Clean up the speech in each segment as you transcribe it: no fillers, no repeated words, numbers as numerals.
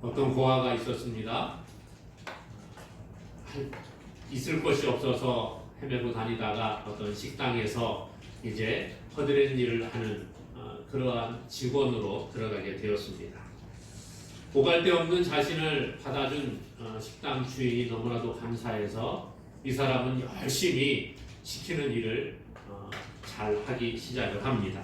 어떤 고아가 있었습니다. 있을 곳이 없어서 헤매고 다니다가 어떤 식당에서 이제 허드렛 일을 하는 그러한 직원으로 들어가게 되었습니다. 오갈 데 없는 자신을 받아준 식당 주인이 너무나도 감사해서 이 사람은 열심히 시키는 일을 잘 하기 시작을 합니다.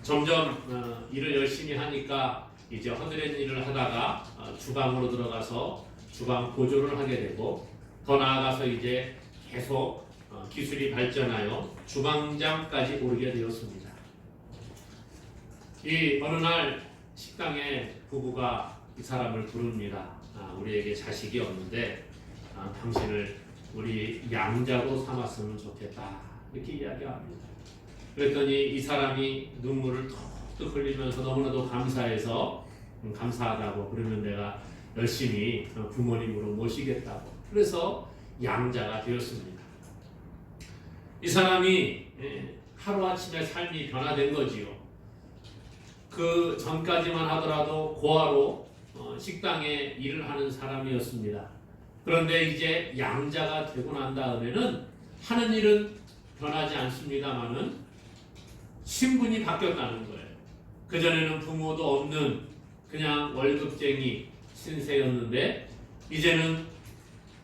점점 일을 열심히 하니까 이제 허드렛 일을 하다가 주방으로 들어가서 주방 보조를 하게 되고, 더 나아가서 이제 계속 기술이 발전하여 주방장까지 오르게 되었습니다. 이 어느 날 식당에 부부가 이 사람을 부릅니다. 우리에게 자식이 없는데 당신을 우리 양자로 삼았으면 좋겠다, 이렇게 이야기합니다. 그랬더니 이 사람이 눈물을 툭툭 흘리면서 너무나도 감사해서 감사하다고, 그러면 내가 열심히 부모님으로 모시겠다고, 그래서 양자가 되었습니다. 이 사람이 하루아침에 삶이 변화된 거지요. 그 전까지만 하더라도 고아로 식당에 일을 하는 사람이었습니다. 그런데 이제 양자가 되고 난 다음에는 하는 일은 변하지 않습니다만은 신분이 바뀌었다는 거예요. 그전에는 부모도 없는 그냥 월급쟁이 신세였는데 이제는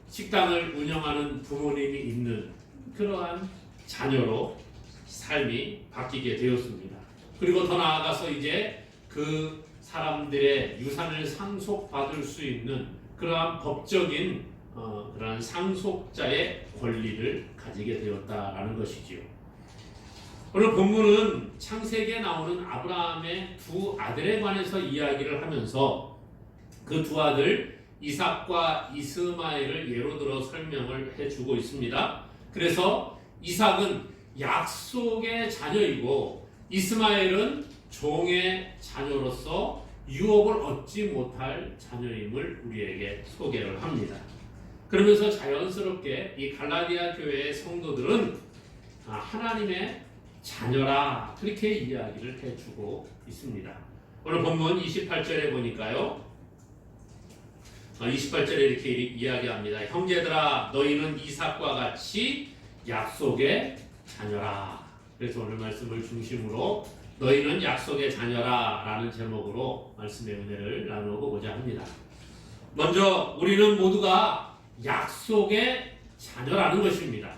식당을 운영하는 부모님이 있는 그러한 자녀로 삶이 바뀌게 되었습니다. 그리고 더 나아가서 이제 그 사람들의 유산을 상속받을 수 있는 그러한 법적인 그러한 상속자의 권리를 가지게 되었다라는 것이지요. 오늘 본문은 창세기에 나오는 아브라함의 두 아들에 관해서 이야기를 하면서 그 두 아들 이삭과 이스마엘을 예로 들어 설명을 해주고 있습니다. 그래서 이삭은 약속의 자녀이고 이스마엘은 종의 자녀로서 유업을 얻지 못할 자녀임을 우리에게 소개를 합니다. 그러면서 자연스럽게 이 갈라디아 교회의 성도들은 하나님의 자녀라, 그렇게 이야기를 해주고 있습니다. 오늘 본문 28절에 보니까요, 28절에 이렇게 이야기합니다. 형제들아, 너희는 이삭과 같이 약속의 자녀라. 그래서 오늘 말씀을 중심으로 너희는 약속의 자녀라 라는 제목으로 말씀의 은혜를 나누고자 합니다. 먼저 우리는 모두가 약속의 자녀라는 것입니다.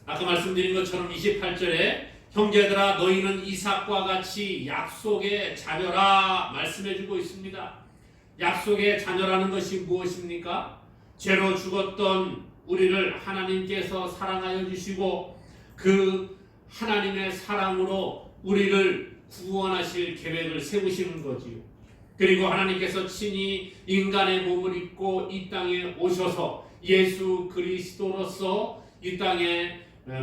아까 말씀드린 것처럼 28절에 형제들아 너희는 이삭과 같이 약속의 자녀라 말씀해주고 있습니다. 약속의 자녀라는 것이 무엇입니까? 죄로 죽었던 우리를 하나님께서 사랑하여 주시고 그 하나님의 사랑으로 우리를 구원하실 계획을 세우시는 거지요. 그리고 하나님께서 친히 인간의 몸을 입고 이 땅에 오셔서 예수 그리스도로서 이 땅에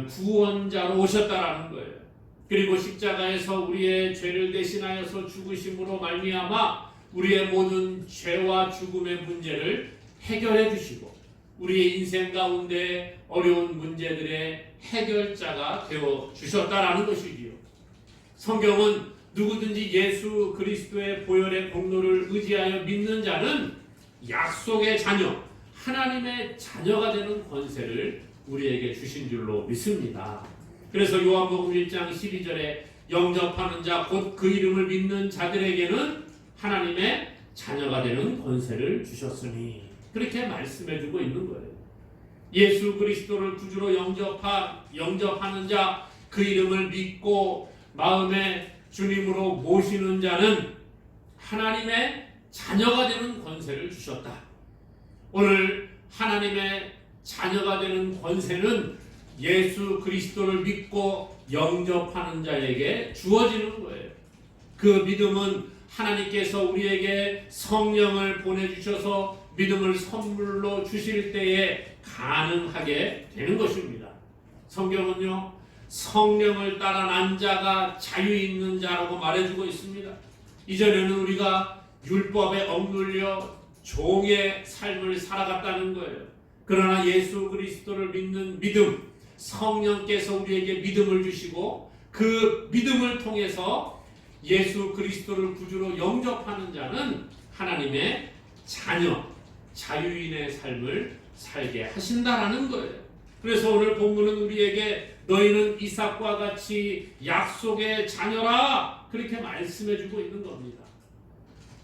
구원자로 오셨다라는 거예요. 그리고 십자가에서 우리의 죄를 대신하여서 죽으심으로 말미암아 우리의 모든 죄와 죽음의 문제를 해결해 주시고 우리의 인생 가운데 어려운 문제들의 해결자가 되어 주셨다라는 것이지요. 성경은 누구든지 예수 그리스도의 보혈의 공로를 의지하여 믿는 자는 약속의 자녀, 하나님의 자녀가 되는 권세를 우리에게 주신 줄로 믿습니다. 그래서 요한복음 1장 12절에 영접하는 자 곧 그 이름을 믿는 자들에게는 하나님의 자녀가 되는 권세를 주셨으니, 그렇게 말씀해주고 있는 거예요. 예수 그리스도를 구주로 영접하는 자, 그 이름을 믿고 마음에 주님으로 모시는 자는 하나님의 자녀가 되는 권세를 주셨다. 오늘 하나님의 자녀가 되는 권세는 예수 그리스도를 믿고 영접하는 자에게 주어지는 거예요. 그 믿음은 하나님께서 우리에게 성령을 보내주셔서 믿음을 선물로 주실 때에 가능하게 되는 것입니다. 성경은요, 성령을 따라 난 자가 자유 있는 자라고 말해주고 있습니다. 이전에는 우리가 율법에 억눌려 종의 삶을 살아갔다는 거예요. 그러나 예수 그리스도를 믿는 믿음, 성령께서 우리에게 믿음을 주시고 그 믿음을 통해서 예수 그리스도를 구주로 영접하는 자는 하나님의 자녀, 자유인의 삶을 살게 하신다라는 거예요. 그래서 오늘 본문은 우리에게 너희는 이삭과 같이 약속의 자녀라 그렇게 말씀해주고 있는 겁니다.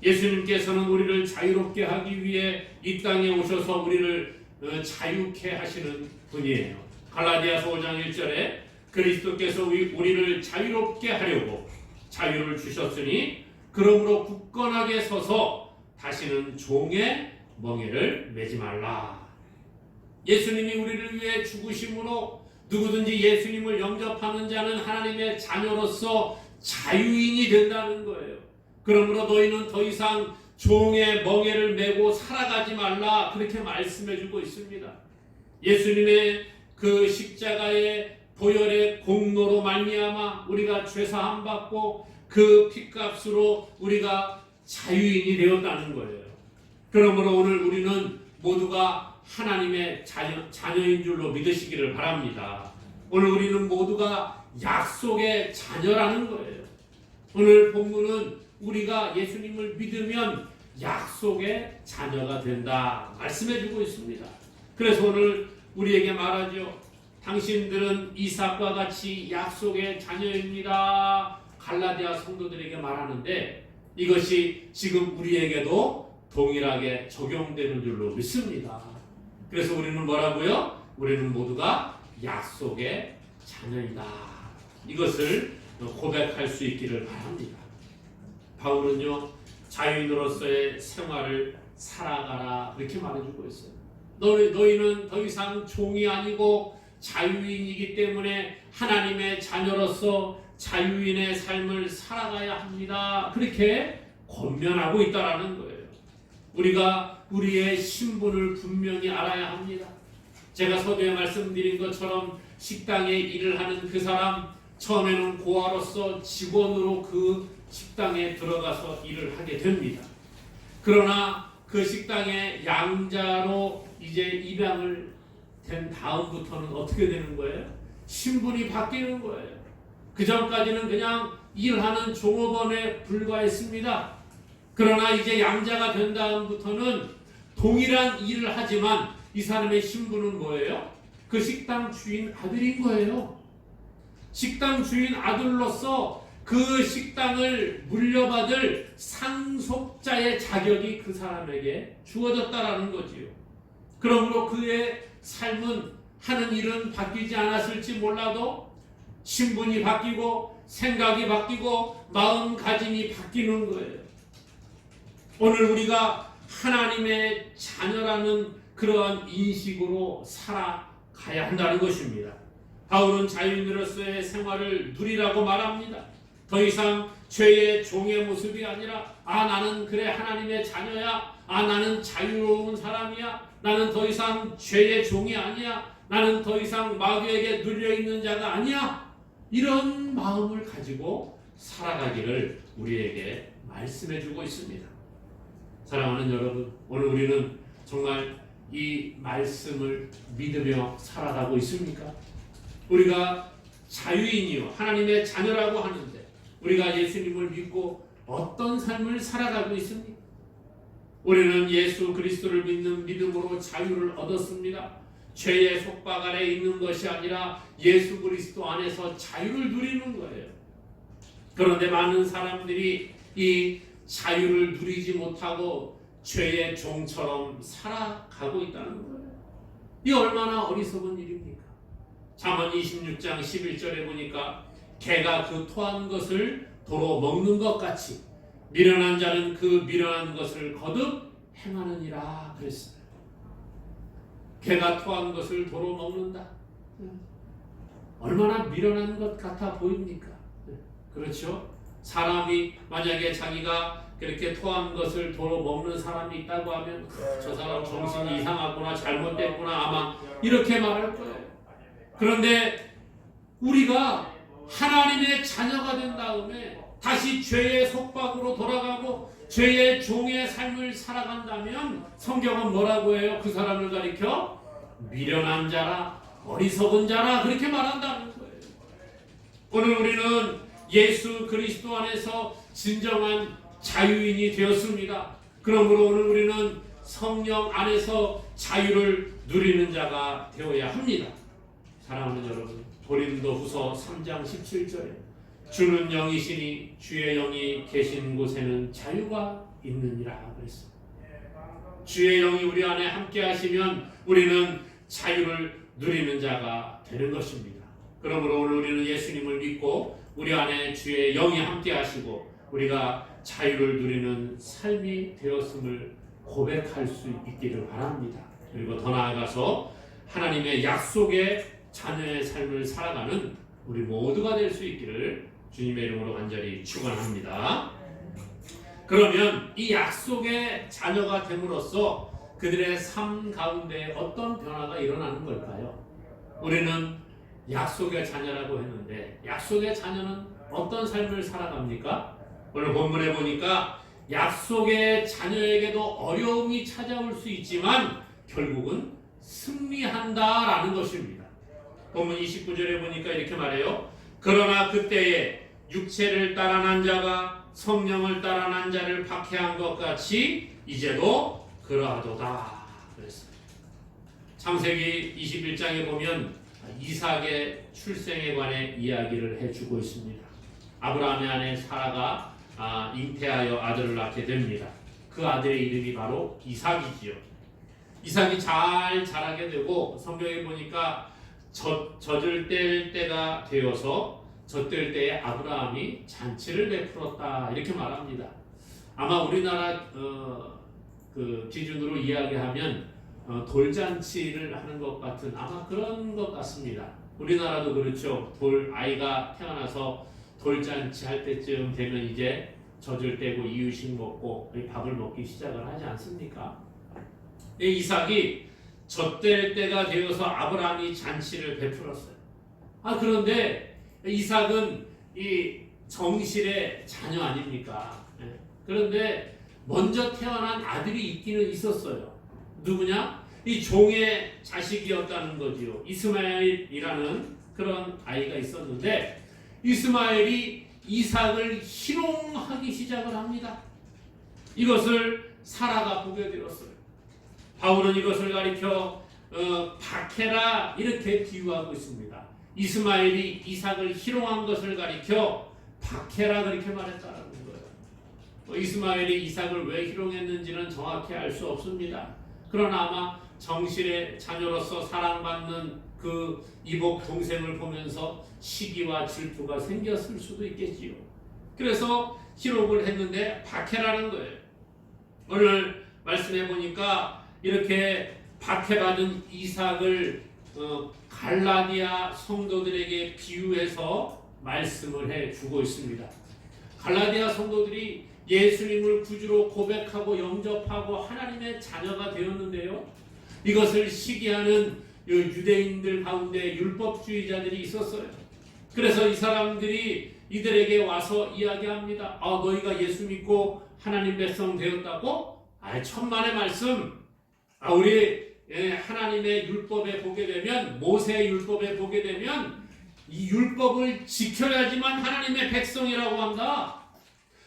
예수님께서는 우리를 자유롭게 하기 위해 이 땅에 오셔서 우리를 자유케 하시는 분이에요. 갈라디아서 5장 1절에 그리스도께서 우리를 자유롭게 하려고 자유를 주셨으니 그러므로 굳건하게 서서 다시는 종의 멍에를 매지 말라. 예수님이 우리를 위해 죽으심으로 누구든지 예수님을 영접하는 자는 하나님의 자녀로서 자유인이 된다는 거예요. 그러므로 너희는 더 이상 종의 멍에를 메고 살아가지 말라 그렇게 말씀해주고 있습니다. 예수님의 그 십자가의 보혈의 공로로 말미암아 우리가 죄사함 받고 그 피값으로 우리가 자유인이 되었다는 거예요. 그러므로 오늘 우리는 모두가 하나님의 자녀인 줄로 믿으시기를 바랍니다. 오늘 우리는 모두가 약속의 자녀라는 거예요. 오늘 본문은 우리가 예수님을 믿으면 약속의 자녀가 된다 말씀해주고 있습니다. 그래서 오늘 우리에게 말하죠. 당신들은 이삭과 같이 약속의 자녀입니다. 갈라디아 성도들에게 말하는데 이것이 지금 우리에게도 동일하게 적용되는 줄로 믿습니다. 그래서 우리는 뭐라고요? 우리는 모두가 약속의 자녀이다. 이것을 고백할 수 있기를 바랍니다. 바울은요, 자유인으로서의 생활을 살아가라 그렇게 말해주고 있어요. 너희는 더 이상 종이 아니고 자유인이기 때문에 하나님의 자녀로서 자유인의 삶을 살아가야 합니다. 그렇게 권면하고 있다라는 거예요. 우리가 우리의 신분을 분명히 알아야 합니다. 제가 서두에 말씀드린 것처럼 식당에 일을 하는 그 사람, 처음에는 고아로서 직원으로 그 식당에 들어가서 일을 하게 됩니다. 그러나 그 식당의 양자로 이제 입양을 된 다음부터는 어떻게 되는 거예요? 신분이 바뀌는 거예요. 그 전까지는 그냥 일하는 종업원에 불과했습니다. 그러나 이제 양자가 된 다음부터는 동일한 일을 하지만 이 사람의 신분은 뭐예요? 그 식당 주인 아들인 거예요. 식당 주인 아들로서 그 식당을 물려받을 상속자의 자격이 그 사람에게 주어졌다라는 거지요. 그러므로 그의 삶은 하는 일은 바뀌지 않았을지 몰라도 신분이 바뀌고 생각이 바뀌고 마음가짐이 바뀌는 거예요. 오늘 우리가 하나님의 자녀라는 그러한 인식으로 살아가야 한다는 것입니다. 바울은 자유인으로서의 생활을 누리라고 말합니다. 더 이상 죄의 종의 모습이 아니라 나는 그래 하나님의 자녀야. 나는 자유로운 사람이야. 나는 더 이상 죄의 종이 아니야. 나는 더 이상 마귀에게 눌려있는 자가 아니야. 이런 마음을 가지고 살아가기를 우리에게 말씀해주고 있습니다. 사랑하는 여러분, 오늘 우리는 정말 이 말씀을 믿으며 살아가고 있습니까? 우리가 자유인이요 하나님의 자녀라고 하는데 우리가 예수님을 믿고 어떤 삶을 살아가고 있습니까? 우리는 예수 그리스도를 믿는 믿음으로 자유를 얻었습니다. 죄의 속박 아래 있는 것이 아니라 예수 그리스도 안에서 자유를 누리는 거예요. 그런데 많은 사람들이 이 자유를 누리지 못하고 죄의 종처럼 살아가고 있다는 거예요. 이 얼마나 어리석은 일입니까? 잠언 26장 11절에 보니까 개가 그 토한 것을 도로 먹는 것 같이 미련한 자는 그 미련한 것을 거듭 행하느니라 그랬어요. 개가 토한 것을 도로 먹는다. 얼마나 미련한 것 같아 보입니까? 그렇죠? 사람이 만약에 자기가 그렇게 토한 것을 도로 먹는 사람이 있다고 하면 저 사람 정신이 이상하구나 잘못됐구나 아마 이렇게 말할 거예요. 그런데 우리가 하나님의 자녀가 된 다음에 다시 죄의 속박으로 돌아가고 죄의 종의 삶을 살아간다면 성경은 뭐라고 해요? 그 사람을 가리켜 미련한 자라 어리석은 자라 그렇게 말한다는 거예요. 오늘 우리는 예수 그리스도 안에서 진정한 자유인이 되었습니다. 그러므로 오늘 우리는 성령 안에서 자유를 누리는 자가 되어야 합니다. 사랑하는 여러분, 고린도후서 3장 17절에 주는 영이시니 주의 영이 계신 곳에는 자유가 있느니라 그랬습니다. 주의 영이 우리 안에 함께 하시면 우리는 자유를 누리는 자가 되는 것입니다. 그러므로 오늘 우리는 예수님을 믿고 우리 안에 주의 영이 함께 하시고 우리가 자유를 누리는 삶이 되었음을 고백할 수 있기를 바랍니다. 그리고 더 나아가서 하나님의 약속의 자녀의 삶을 살아가는 우리 모두가 될 수 있기를 주님의 이름으로 간절히 축원합니다. 그러면 이 약속의 자녀가 됨으로써 그들의 삶 가운데 어떤 변화가 일어나는 걸까요? 우리는 약속의 자녀라고 했는데 약속의 자녀는 어떤 삶을 살아갑니까? 오늘 본문에 보니까 약속의 자녀에게도 어려움이 찾아올 수 있지만 결국은 승리한다라는 것입니다. 본문 29절에 보니까 이렇게 말해요. 그러나 그때에 육체를 따라 난 자가 성령을 따라 난 자를 박해한 것 같이 이제도 그러하도다 그랬습니다. 창세기 21장에 보면 이삭의 출생에 관해 이야기를 해주고 있습니다. 아브라함의 아내 사라가 잉태하여 아들을 낳게 됩니다. 그 아들의 이름이 바로 이삭이지요. 이삭이 잘 자라게 되고 성경에 보니까 젖을 뗄 때가 되어서 젖될 때에 아브라함이 잔치를 베풀었다 이렇게 말합니다. 아마 우리나라 그 기준으로 이야기하면 돌잔치를 하는 것 같은 아마 그런 것 같습니다. 우리나라도 그렇죠. 아이가 태어나서 돌잔치 할 때쯤 되면 이제 젖을 떼고 이유식 먹고 밥을 먹기 시작을 하지 않습니까? 이삭이 젖될 때가 되어서 아브라함이 잔치를 베풀었어요. 그런데 이삭은 이 정실의 자녀 아닙니까? 그런데 먼저 태어난 아들이 있기는 있었어요. 누구냐? 이 종의 자식이었다는 거지요. 이스마엘이라는 그런 아이가 있었는데 이스마엘이 이삭을 희롱하기 시작을 합니다. 이것을 사라가 보게 되었어요. 바울은 이것을 가리켜 박해라 이렇게 비유하고 있습니다. 이스마엘이 이삭을 희롱한 것을 가리켜 박해라 그렇게 말했다는 거예요. 이스마엘이 이삭을 왜 희롱했는지는 정확히 알 수 없습니다. 그러나 아마 정실의 자녀로서 사랑받는 그 이복 동생을 보면서 시기와 질투가 생겼을 수도 있겠지요. 그래서 희롱을 했는데 박해라는 거예요. 오늘 말씀해 보니까 이렇게 박해받은 이삭을 갈라디아 성도들에게 비유해서 말씀을 해주고 있습니다. 갈라디아 성도들이 예수님을 구주로 고백하고 영접하고 하나님의 자녀가 되었는데요. 이것을 시기하는 유대인들 가운데 율법주의자들이 있었어요. 그래서 이 사람들이 이들에게 와서 이야기합니다. 너희가 예수 믿고 하나님 백성 되었다고? 천만의 말씀. 우리 하나님의 율법에 보게 되면 모세의 율법에 보게 되면 이 율법을 지켜야지만 하나님의 백성이라고 한다.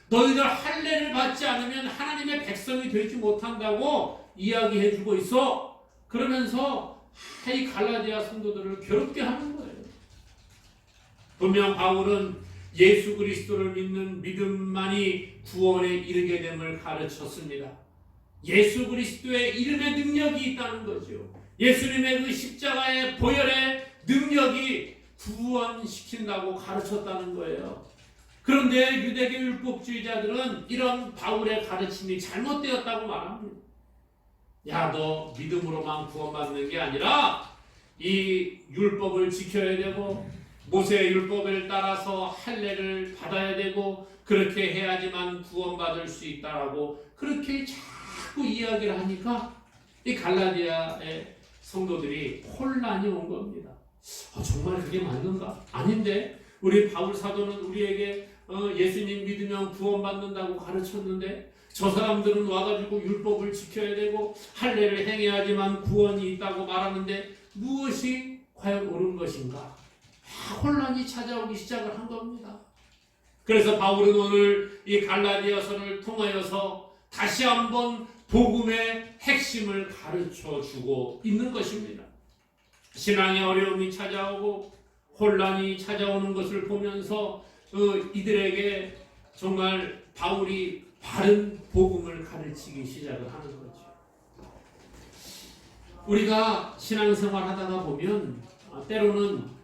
너희들 할례를 받지 않으면 하나님의 백성이 되지 못한다고 이야기해주고 있어. 그러면서 이 갈라디아 성도들을 괴롭게 하는 거예요. 분명 바울은 예수 그리스도를 믿는 믿음만이 구원에 이르게 됨을 가르쳤습니다. 예수 그리스도의 이름의 능력이 있다는 거죠. 예수님의 그 십자가의 보혈의 능력이 구원시킨다고 가르쳤다는 거예요. 그런데 유대교 율법주의자들은 이런 바울의 가르침이 잘못되었다고 말합니다. 너 믿음으로만 구원받는 게 아니라 이 율법을 지켜야 되고 모세의 율법을 따라서 할례를 받아야 되고 그렇게 해야지만 구원받을 수 있다라고 그렇게 자꾸 이야기를 하니까 이 갈라디아의 성도들이 혼란이 온 겁니다. 정말 그게 맞는가? 아닌데 우리 바울 사도는 우리에게 예수님 믿으면 구원받는다고 가르쳤는데 저 사람들은 와가지고 율법을 지켜야 되고 할례를 행해야지만 구원이 있다고 말하는데 무엇이 과연 옳은 것인가? 혼란이 찾아오기 시작을 한 겁니다. 그래서 바울은 오늘 이 갈라디아서를 통하여서 다시 한번 복음의 핵심을 가르쳐 주고 있는 것입니다. 신앙의 어려움이 찾아오고 혼란이 찾아오는 것을 보면서 이들에게 정말 바울이 바른 복음을 가르치기 시작을 하는 거죠. 우리가 신앙생활 하다가 보면 때로는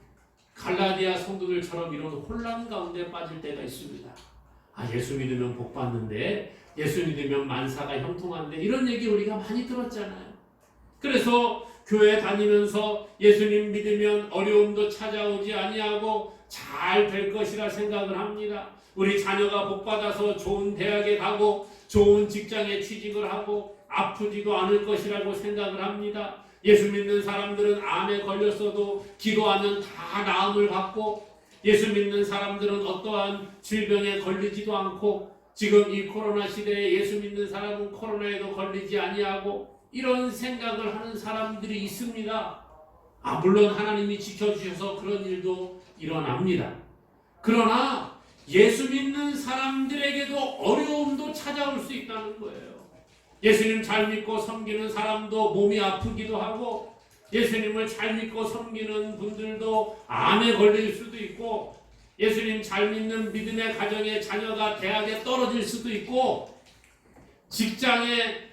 갈라디아 성도들처럼 이런 혼란 가운데 빠질 때가 있습니다. 예수 믿으면 복 받는데, 예수 믿으면 만사가 형통한데, 이런 얘기 우리가 많이 들었잖아요. 그래서 교회 다니면서 예수님 믿으면 어려움도 찾아오지 아니하고 잘 될 것이라 생각을 합니다. 우리 자녀가 복 받아서 좋은 대학에 가고 좋은 직장에 취직을 하고 아프지도 않을 것이라고 생각을 합니다. 예수 믿는 사람들은 암에 걸렸어도 기도하면 다 나음을 받고, 예수 믿는 사람들은 어떠한 질병에 걸리지도 않고, 지금 이 코로나 시대에 예수 믿는 사람은 코로나에도 걸리지 아니하고, 이런 생각을 하는 사람들이 있습니다. 물론 하나님이 지켜주셔서 그런 일도 일어납니다. 그러나 예수 믿는 사람들에게도 어려움도 찾아올 수 있다는 거예요. 예수님 잘 믿고 섬기는 사람도 몸이 아프기도 하고, 예수님을 잘 믿고 섬기는 분들도 암에 걸릴 수도 있고, 예수님 잘 믿는 믿음의 가정의 자녀가 대학에 떨어질 수도 있고, 직장에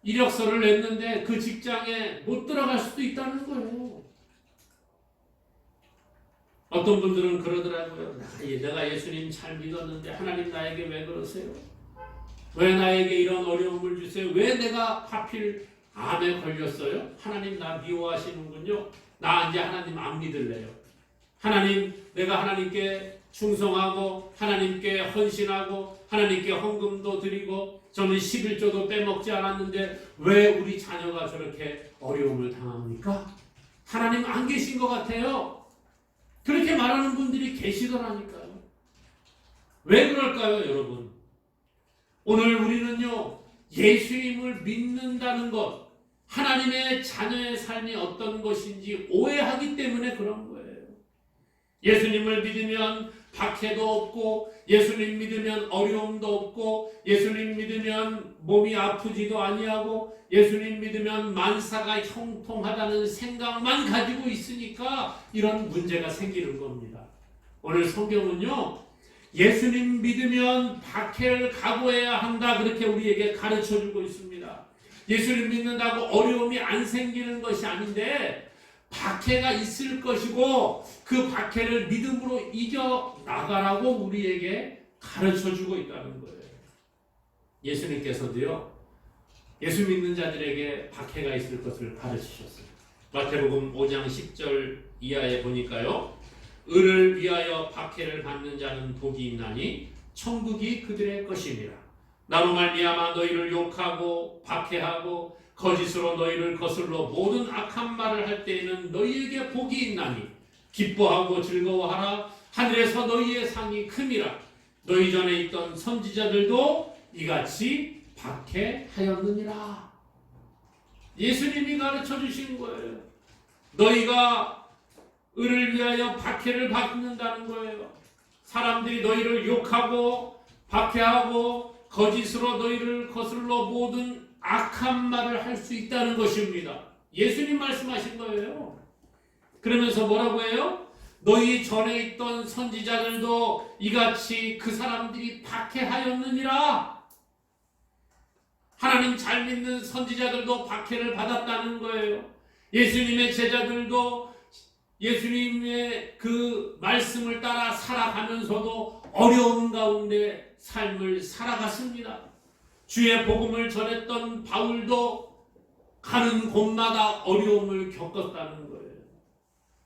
이력서를 냈는데 그 직장에 못 들어갈 수도 있다는 거예요. 어떤 분들은 그러더라고요. 내가 예수님 잘 믿었는데 하나님 나에게 왜 그러세요? 왜 나에게 이런 어려움을 주세요? 왜 내가 하필 암에 걸렸어요? 하나님 나 미워하시는군요. 나 이제 하나님 안 믿을래요. 하나님, 내가 하나님께 충성하고 하나님께 헌신하고 하나님께 헌금도 드리고 저는 11조도 빼먹지 않았는데 왜 우리 자녀가 저렇게 어려움을 당합니까? 하나님 안 계신 것 같아요. 그렇게 말하는 분들이 계시더라니까요. 왜 그럴까요, 여러분? 오늘 우리는요, 예수님을 믿는다는 것, 하나님의 자녀의 삶이 어떤 것인지 오해하기 때문에 그런 거예요. 예수님을 믿으면 박해도 없고, 예수님 믿으면 어려움도 없고, 예수님 믿으면 몸이 아프지도 아니하고, 예수님 믿으면 만사가 형통하다는 생각만 가지고 있으니까 이런 문제가 생기는 겁니다. 오늘 성경은요, 예수님 믿으면 박해를 각오해야 한다, 그렇게 우리에게 가르쳐주고 있습니다. 예수님 믿는다고 어려움이 안 생기는 것이 아닌데 박해가 있을 것이고 그 박해를 믿음으로 이겨나가라고 우리에게 가르쳐주고 있다는 거예요. 예수님께서도요, 예수 믿는 자들에게 박해가 있을 것을 가르치셨어요. 마태복음 5장 10절 이하에 보니까요, 을을 위하여 박해를 받는 자는 복이 있나니 천국이 그들의 것이니라. 나로 말미암아 너희를 욕하고 박해하고 거짓으로 너희를 거슬러 모든 악한 말을 할 때에는 너희에게 복이 있나니 기뻐하고 즐거워하라. 하늘에서 너희의 상이 큼이라. 너희 전에 있던 선지자들도 이같이 박해하였느니라. 예수님이 가르쳐 주신 거예요. 너희가 을을 위하여 박해를 받는다는 거예요. 사람들이 너희를 욕하고 박해하고 거짓으로 너희를 거슬러 모든 악한 말을 할 수 있다는 것입니다. 예수님 말씀하신 거예요. 그러면서 뭐라고 해요? 너희 전에 있던 선지자들도 이같이 그 사람들이 박해하였느니라. 하나님 잘 믿는 선지자들도 박해를 받았다는 거예요. 예수님의 제자들도 예수님의 그 말씀을 따라 살아가면서도 어려운 가운데 삶을 살아갔습니다. 주의 복음을 전했던 바울도 가는 곳마다 어려움을 겪었다는 거예요.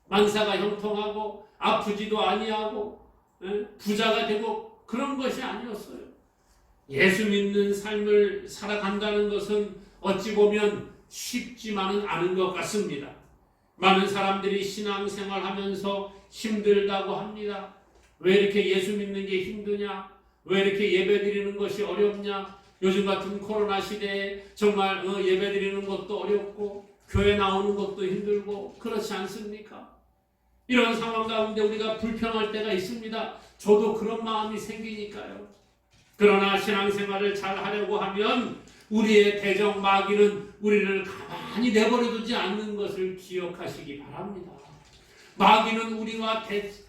만사가 형통하고 아프지도 아니하고 부자가 되고 그런 것이 아니었어요. 예수 믿는 삶을 살아간다는 것은 어찌 보면 쉽지만은 않은 것 같습니다. 많은 사람들이 신앙생활하면서 힘들다고 합니다. 왜 이렇게 예수 믿는 게 힘드냐? 왜 이렇게 예배드리는 것이 어렵냐? 요즘 같은 코로나 시대에 정말 예배드리는 것도 어렵고 교회 나오는 것도 힘들고 그렇지 않습니까? 이런 상황 가운데 우리가 불평할 때가 있습니다. 저도 그런 마음이 생기니까요. 그러나 신앙생활을 잘 하려고 하면 우리의 대적 마귀는 우리를 가만히 내버려두지 않는 것을 기억하시기 바랍니다. 마귀는 우리와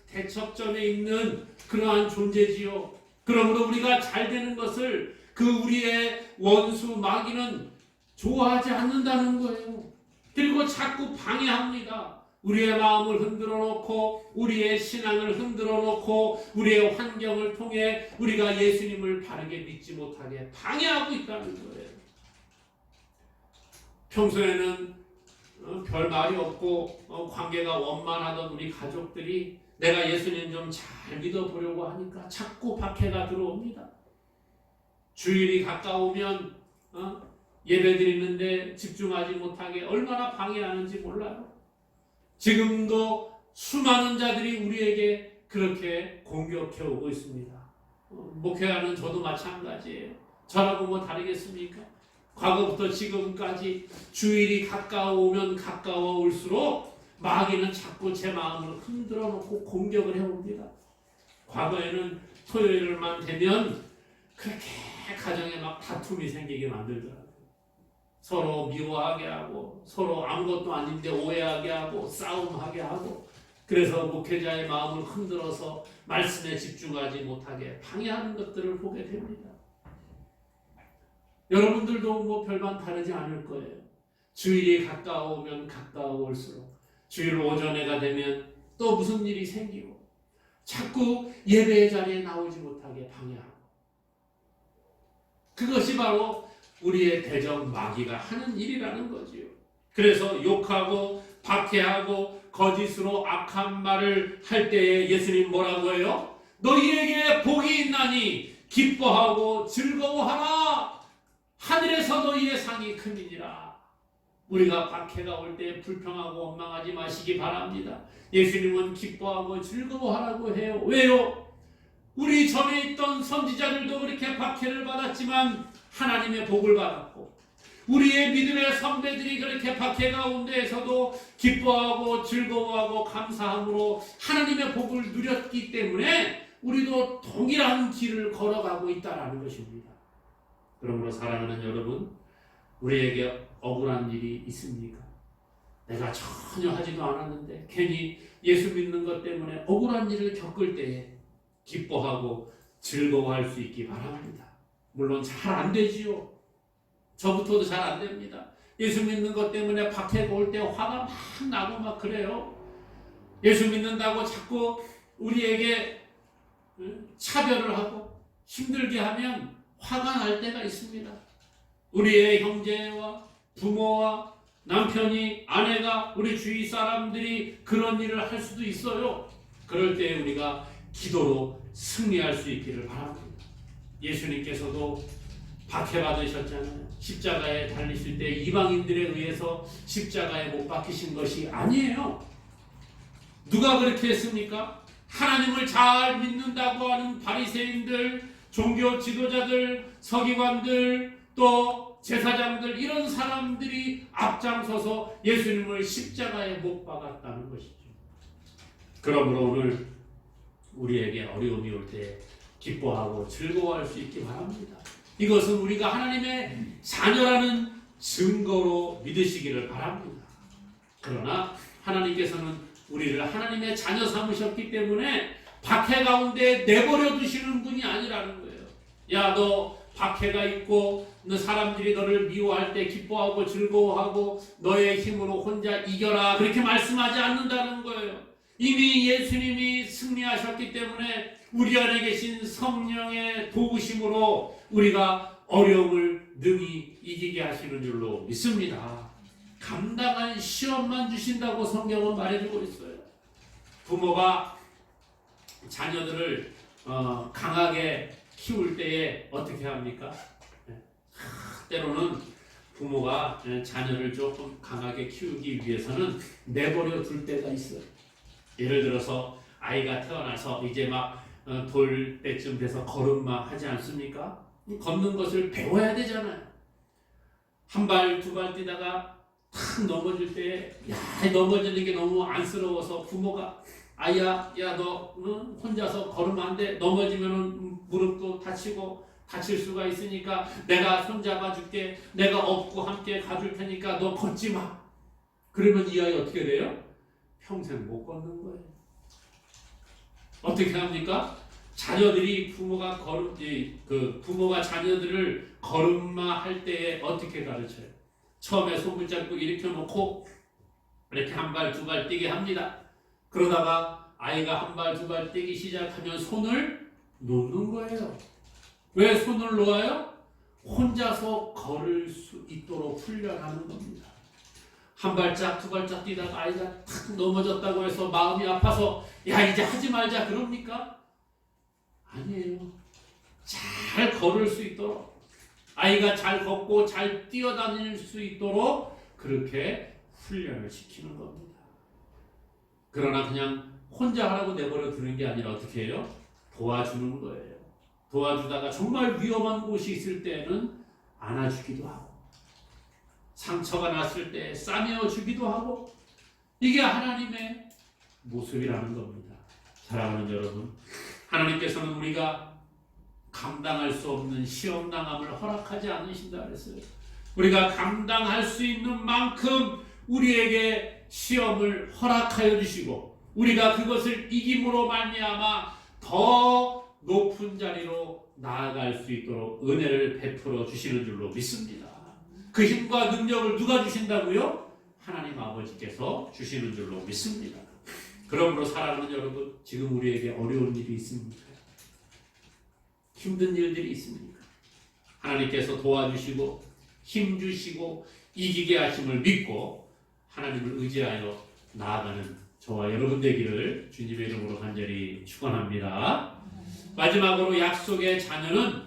대척점에 있는 그러한 존재지요. 그러므로 우리가 잘 되는 것을 그 우리의 원수 마귀는 좋아하지 않는다는 거예요. 그리고 자꾸 방해합니다. 우리의 마음을 흔들어 놓고 우리의 신앙을 흔들어 놓고 우리의 환경을 통해 우리가 예수님을 바르게 믿지 못하게 방해하고 있다는 거예요. 평소에는 별 말이 없고 관계가 원만하던 우리 가족들이 내가 예수님 좀 잘 믿어보려고 하니까 자꾸 박해가 들어옵니다. 주일이 가까우면 예배 드리는데 집중하지 못하게 얼마나 방해하는지 몰라요. 지금도 수많은 자들이 우리에게 그렇게 공격해 오고 있습니다. 목회하는 저도 마찬가지예요. 저라고 뭐 다르겠습니까? 과거부터 지금까지 주일이 가까우면 가까워올수록 마귀는 자꾸 제 마음을 흔들어 놓고 공격을 해옵니다. 과거에는 토요일만 되면 그렇게 가정에 막 다툼이 생기게 만들더라고요. 서로 미워하게 하고 서로 아무것도 아닌데 오해하게 하고 싸움하게 하고 그래서 목회자의 마음을 흔들어서 말씀에 집중하지 못하게 방해하는 것들을 보게 됩니다. 여러분들도 뭐 별반 다르지 않을 거예요. 주일이 가까우면 가까워올수록 주일 오전에가 되면 또 무슨 일이 생기고 자꾸 예배의 자리에 나오지 못하게 방해하고 그것이 바로 우리의 대적 마귀가 하는 일이라는 거지요. 그래서 욕하고 박해하고 거짓으로 악한 말을 할 때에 예수님 뭐라고 해요? 너희에게 복이 있나니 기뻐하고 즐거워하라. 하늘에서 너희의 상이 크니라. 우리가 박해가 올 때 불평하고 원망하지 마시기 바랍니다. 예수님은 기뻐하고 즐거워하라고 해요. 왜요? 우리 전에 있던 선지자들도 그렇게 박해를 받았지만 하나님의 복을 받았고 우리의 믿음의 선배들이 그렇게 박해 가운데에서도 기뻐하고 즐거워하고 감사함으로 하나님의 복을 누렸기 때문에 우리도 동일한 길을 걸어가고 있다는 것입니다. 그러므로 사랑하는 여러분, 우리에게 억울한 일이 있습니까? 내가 전혀 하지도 않았는데 괜히 예수 믿는 것 때문에 억울한 일을 겪을 때에 기뻐하고 즐거워할 수 있기 바랍니다. 물론 잘 안 되지요. 저부터도 잘 안 됩니다. 예수 믿는 것 때문에 박해가 올 때 화가 막 나고 막 그래요. 예수 믿는다고 자꾸 우리에게 차별을 하고 힘들게 하면 화가 날 때가 있습니다. 우리의 형제와 부모와 남편이 아내가 우리 주위 사람들이 그런 일을 할 수도 있어요. 그럴 때 우리가 기도로 승리할 수 있기를 바랍니다. 예수님께서도 박해받으셨잖아요. 십자가에 달리실 때 이방인들에 의해서 십자가에 못 박히신 것이 아니에요. 누가 그렇게 했습니까? 하나님을 잘 믿는다고 하는 바리새인들, 종교 지도자들, 서기관들, 또 제사장들 이런 사람들이 앞장서서 예수님을 십자가에 못 박았다는 것이죠. 그러므로 오늘 우리에게 어려움이 올 때 기뻐하고 즐거워할 수 있기 바랍니다. 이것은 우리가 하나님의 자녀라는 증거로 믿으시기를 바랍니다. 그러나 하나님께서는 우리를 하나님의 자녀 삼으셨기 때문에 박해 가운데 내버려 두시는 분이 아니라는 거예요. 야, 너 박해가 있고 너 사람들이 너를 미워할 때 기뻐하고 즐거워하고 너의 힘으로 혼자 이겨라 그렇게 말씀하지 않는다는 거예요. 이미 예수님이 승리하셨기 때문에 우리 안에 계신 성령의 도우심으로 우리가 어려움을 능히 이기게 하시는 줄로 믿습니다. 감당한 시험만 주신다고 성경은 말해주고 있어요. 부모가 자녀들을 강하게 키울 때에 어떻게 합니까? 때로는 부모가 자녀를 조금 강하게 키우기 위해서는 내버려 둘 때가 있어요. 예를 들어서 아이가 태어나서 이제 막 돌 때쯤 돼서 걸음마 하지 않습니까? 걷는 것을 배워야 되잖아요. 한 발, 두 발 뛰다가 탁 넘어질 때, 야, 넘어지는 게 너무 안쓰러워서 부모가 아이야, 야, 너 혼자서 걸으면 안 돼. 넘어지면 무릎도 다치고 다칠 수가 있으니까 내가 손잡아 줄게. 내가 업고 함께 가줄 테니까 너 걷지 마. 그러면 이 아이 어떻게 돼요? 평생 못 걷는 거예요. 어떻게 합니까? 자녀들이 부모가 자녀들을 걸음마 할 때에 어떻게 가르쳐요? 처음에 손 붙잡고 일으켜 놓고 이렇게 한 발, 두 발 뛰게 합니다. 그러다가 아이가 한 발, 두 발 뛰기 시작하면 손을 놓는 거예요. 왜 손을 놓아요? 혼자서 걸을 수 있도록 훈련하는 겁니다. 한 발짝, 두 발짝 뛰다가 아이가 탁 넘어졌다고 해서 마음이 아파서 야, 이제 하지 말자 그럽니까? 아니에요. 잘 걸을 수 있도록, 아이가 잘 걷고 잘 뛰어다닐 수 있도록 그렇게 훈련을 시키는 겁니다. 그러나 그냥 혼자 하라고 내버려 두는 게 아니라 어떻게 해요? 도와주는 거예요. 도와주다가 정말 위험한 곳이 있을 때는 안아주기도 하고, 상처가 났을 때 싸매어 주기도 하고, 이게 하나님의 모습이라는 겁니다. 사랑하는 여러분, 하나님께서는 우리가 감당할 수 없는 시험당함을 허락하지 않으신다 그랬어요. 우리가 감당할 수 있는 만큼 우리에게 시험을 허락하여 주시고, 우리가 그것을 이김으로 말미암아 더 높은 자리로 나아갈 수 있도록 은혜를 베풀어 주시는 줄로 믿습니다. 그 힘과 능력을 누가 주신다고요? 하나님 아버지께서 주시는 줄로 믿습니다. 그러므로 사랑하는 여러분, 지금 우리에게 어려운 일이 있습니까? 힘든 일들이 있습니까? 하나님께서 도와주시고 힘주시고 이기게 하심을 믿고 하나님을 의지하여 나아가는 저와 여러분 되기를 주님의 이름으로 간절히 축원합니다. 마지막으로 약속의 자녀는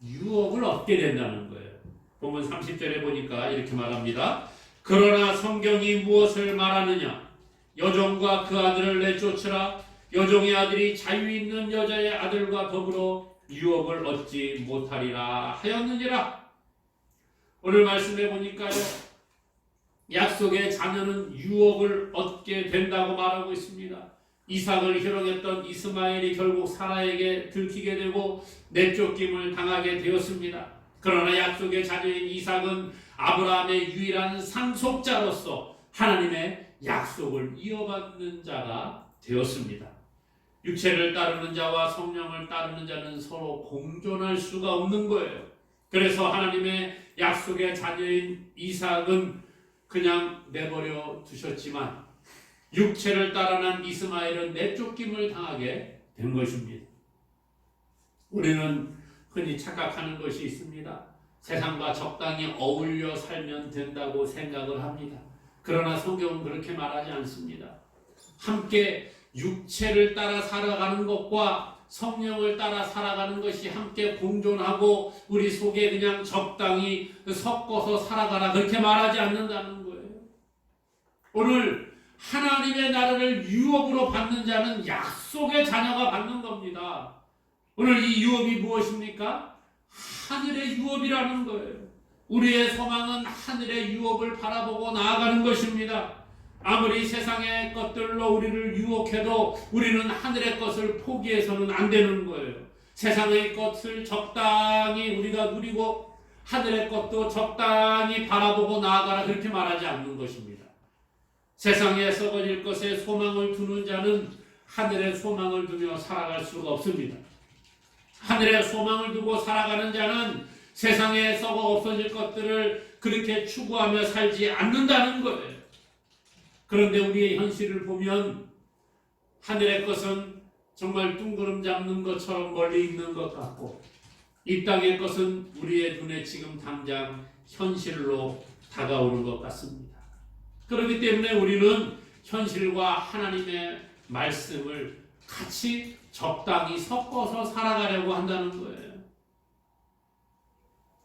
유업을 얻게 된다는 거예요. 본문 30절에 보니까 이렇게 말합니다. 그러나 성경이 무엇을 말하느냐? 여종과 그 아들을 내쫓으라. 여종의 아들이 자유 있는 여자의 아들과 더불어 유업을 얻지 못하리라 하였느니라. 오늘 말씀해 보니까요, 약속의 자녀는 유업을 얻게 된다고 말하고 있습니다. 이삭을 희롱했던 이스마엘이 결국 사라에게 들키게 되고 내쫓김을 당하게 되었습니다. 그러나 약속의 자녀인 이삭은 아브라함의 유일한 상속자로서 하나님의 약속을 이어받는 자가 되었습니다. 육체를 따르는 자와 성령을 따르는 자는 서로 공존할 수가 없는 거예요. 그래서 하나님의 약속의 자녀인 이삭은 그냥 내버려 두셨지만 육체를 따라난 이스마엘은 내쫓김을 당하게 된 것입니다. 우리는 흔히 착각하는 것이 있습니다. 세상과 적당히 어울려 살면 된다고 생각을 합니다. 그러나 성경은 그렇게 말하지 않습니다. 함께 육체를 따라 살아가는 것과 성령을 따라 살아가는 것이 함께 공존하고 우리 속에 그냥 적당히 섞어서 살아가라, 그렇게 말하지 않는다는 거예요. 오늘 하나님의 나라를 유업으로 받는 자는 약속의 자녀가 받는 겁니다. 오늘 이 유업이 무엇입니까? 하늘의 유업이라는 거예요. 우리의 소망은 하늘의 유업을 바라보고 나아가는 것입니다. 아무리 세상의 것들로 우리를 유혹해도 우리는 하늘의 것을 포기해서는 안 되는 거예요. 세상의 것을 적당히 우리가 누리고 하늘의 것도 적당히 바라보고 나아가라, 그렇게 말하지 않는 것입니다. 세상에 썩어질 것에 소망을 두는 자는 하늘의 소망을 두며 살아갈 수가 없습니다. 하늘의 소망을 두고 살아가는 자는 세상에 썩어 없어질 것들을 그렇게 추구하며 살지 않는다는 거예요. 그런데 우리의 현실을 보면 하늘의 것은 정말 둥그름 잡는 것처럼 멀리 있는 것 같고, 이 땅의 것은 우리의 눈에 지금 당장 현실로 다가오는 것 같습니다. 그렇기 때문에 우리는 현실과 하나님의 말씀을 같이 적당히 섞어서 살아가려고 한다는 거예요.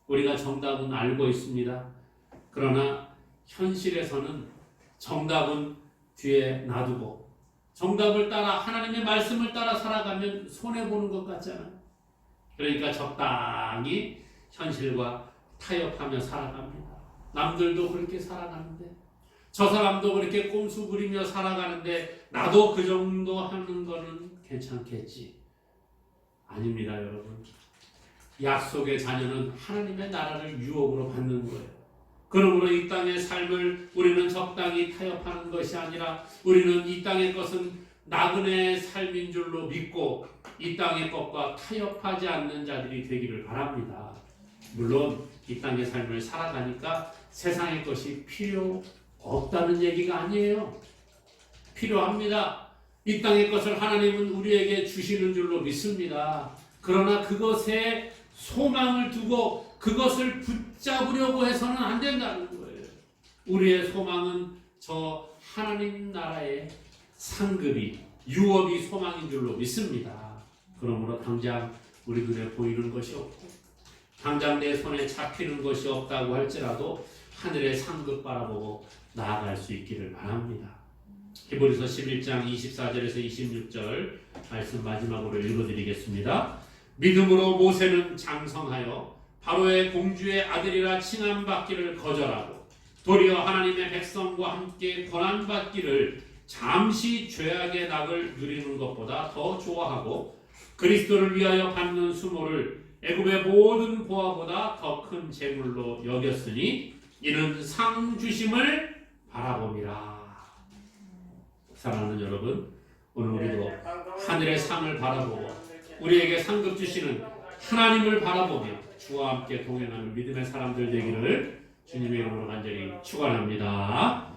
우리가 정답은 알고 있습니다. 그러나 현실에서는 정답은 뒤에 놔두고 정답을 따라, 하나님의 말씀을 따라 살아가면 손해보는 것 같잖아요. 그러니까 적당히 현실과 타협하며 살아갑니다. 남들도 그렇게 살아가는데 저 사람도 그렇게 꼼수 부리며 살아가는데 나도 그 정도 하는 거는 괜찮겠지. 아닙니다, 여러분. 약속의 자녀는 하나님의 나라를 유업으로 받는 거예요. 그러므로 이 땅의 삶을 우리는 적당히 타협하는 것이 아니라 우리는 이 땅의 것은 나그네의 삶인 줄로 믿고 이 땅의 것과 타협하지 않는 자들이 되기를 바랍니다. 물론 이 땅의 삶을 살아가니까 세상의 것이 필요 없다는 얘기가 아니에요. 필요합니다. 이 땅의 것을 하나님은 우리에게 주시는 줄로 믿습니다. 그러나 그것에 소망을 두고 그것을 붙잡으려고 해서는 안 된다는 거예요. 우리의 소망은 저 하나님 나라의 상급이, 유업이 소망인 줄로 믿습니다. 그러므로 당장 우리 눈에 보이는 것이 없고 당장 내 손에 잡히는 것이 없다고 할지라도 하늘의 상급 바라보고 나아갈 수 있기를 바랍니다. 히브리서 11장 24절에서 26절 말씀 마지막으로 읽어드리겠습니다. 믿음으로 모세는 장성하여 바로의 공주의 아들이라 칭함받기를 거절하고 도리어 하나님의 백성과 함께 고난받기를 잠시 죄악의 낙을 누리는 것보다 더 좋아하고 그리스도를 위하여 받는 수모를 애굽의 모든 보화보다 더 큰 재물로 여겼으니 이는 상 주심을 바라봄이라. 사랑하는 여러분, 오늘 우리도 하늘의 상을 바라보고 우리에게 상급 주시는 하나님을 바라보며 주와 함께 동행하는 믿음의 사람들 되기를 주님의 이름으로 간절히 축원합니다.